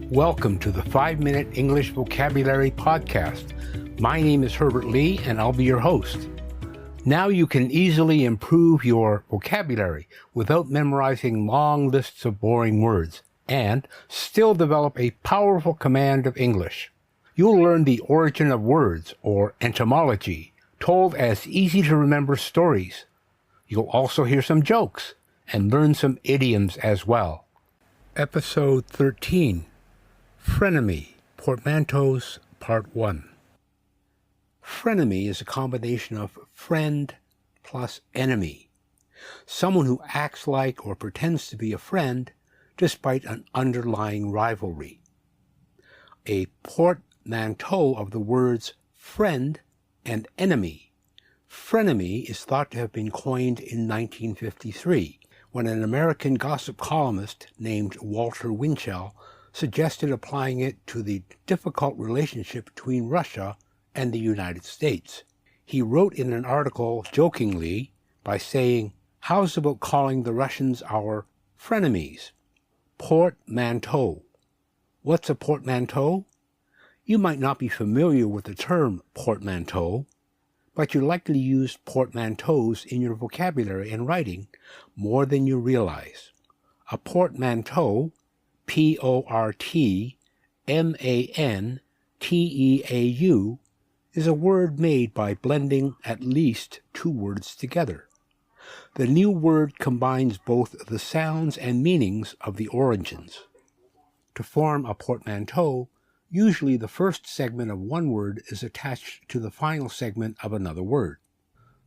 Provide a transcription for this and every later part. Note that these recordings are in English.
Welcome to the 5-Minute English Vocabulary Podcast. My name is Herbert Lee, and I'll be your host. Now you can easily improve your vocabulary without memorizing long lists of boring words, and still develop a powerful command of English. You'll learn the origin of words, or etymology, told as easy-to-remember stories. You'll also hear some jokes, and learn some idioms as well. Episode 13. Frenemy, Portmantos, Part 1. Frenemy is a combination of friend plus enemy. Someone who acts like or pretends to be a friend despite an underlying rivalry. A portmanteau of the words friend and enemy. Frenemy is thought to have been coined in 1953 when an American gossip columnist named Walter Winchell suggested applying it to the difficult relationship between Russia and the United States. He wrote in an article jokingly by saying, "How's about calling the Russians our frenemies?" Portmanteau. What's a portmanteau? You might not be familiar with the term portmanteau, but you likely use portmanteaus in your vocabulary and writing more than you realize. A portmanteau, P-O-R-T-M-A-N-T-E-A-U, is a word made by blending at least two words together. The new word combines both the sounds and meanings of the origins. To form a portmanteau, usually the first segment of one word is attached to the final segment of another word.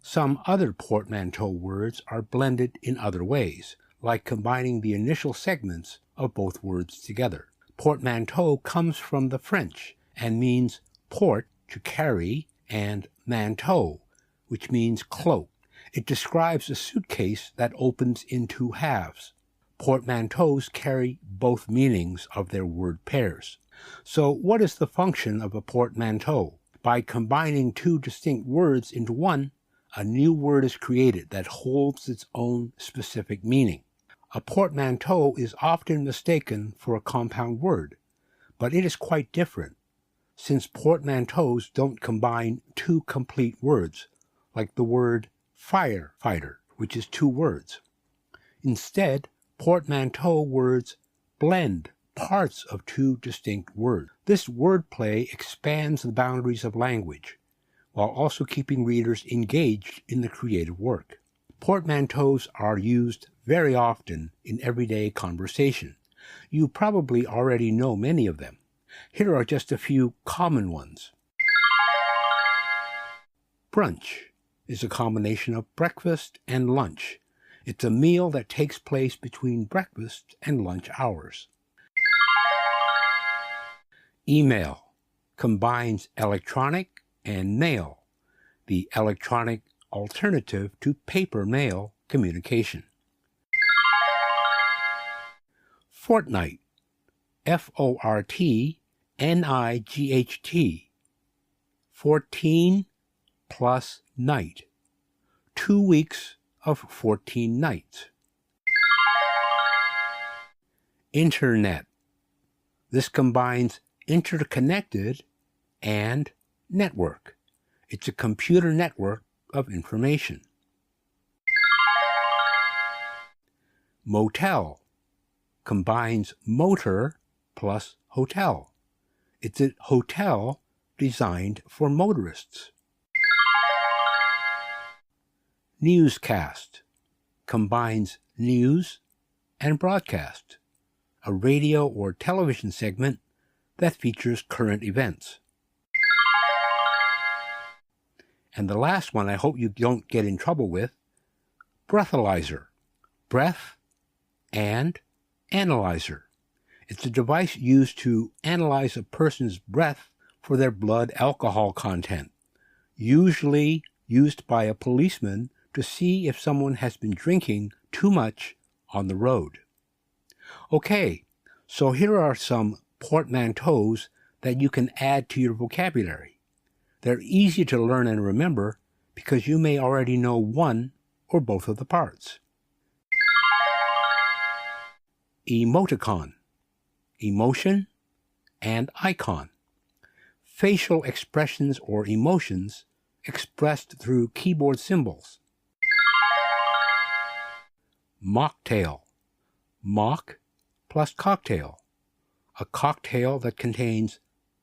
Some other portmanteau words are blended in other ways, like combining the initial segments of both words together. Portmanteau comes from the French and means port, to carry, and manteau, which means cloak. It describes a suitcase that opens in two halves. Portmanteaus carry both meanings of their word pairs. So what is the function of a portmanteau? By combining two distinct words into one, a new word is created that holds its own specific meaning. A portmanteau is often mistaken for a compound word, but it is quite different, since portmanteaus don't combine two complete words, like the word firefighter, which is two words. Instead, portmanteau words blend parts of two distinct words. This wordplay expands the boundaries of language, while also keeping readers engaged in the creative work. Portmanteaus are used very often in everyday conversation. You probably already know many of them. Here are just a few common ones. Brunch is a combination of breakfast and lunch. It's a meal that takes place between breakfast and lunch hours. Email combines electronic and mail, the electronic alternative to paper mail communication. Fortnight, F-O-R-T-N-I-G-H-T, 14 plus night, 2 weeks of 14 nights. Internet. This combines interconnected and network. It's a computer network of information. Motel combines motor plus hotel. It's a hotel designed for motorists. Newscast combines news and broadcast, a radio or television segment that features current events. And the last one I hope you don't get in trouble with, breathalyzer, breath and analyzer. It's a device used to analyze a person's breath for their blood alcohol content, usually used by a policeman to see if someone has been drinking too much on the road. Okay, so here are some portmanteaus that you can add to your vocabulary. They're easy to learn and remember because you may already know one or both of the parts. emoticon, emotion, and icon. Facial expressions or emotions expressed through keyboard symbols. Mocktail, mock plus cocktail, a cocktail that contains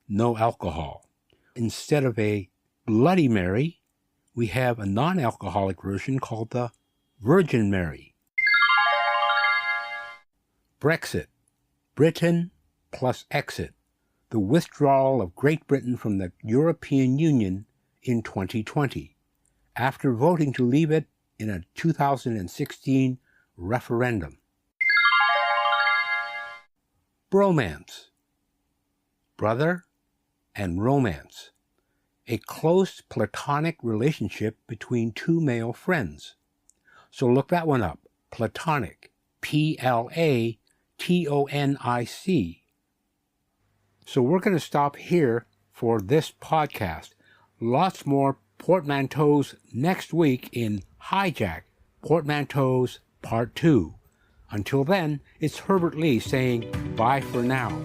no alcohol. Instead of a Bloody Mary, we have a non-alcoholic version called the Virgin Mary. Brexit, Britain plus exit, the withdrawal of Great Britain from the European Union in 2020, after voting to leave it in a 2016 referendum. Bromance, brother and romance, a close platonic relationship between two male friends. So look that one up, platonic, Platonic. So we're going to stop here for this podcast. Lots more portmanteaus next week in Hijack, Portmantos Part 2. Until then, it's Herbert Lee saying bye for now.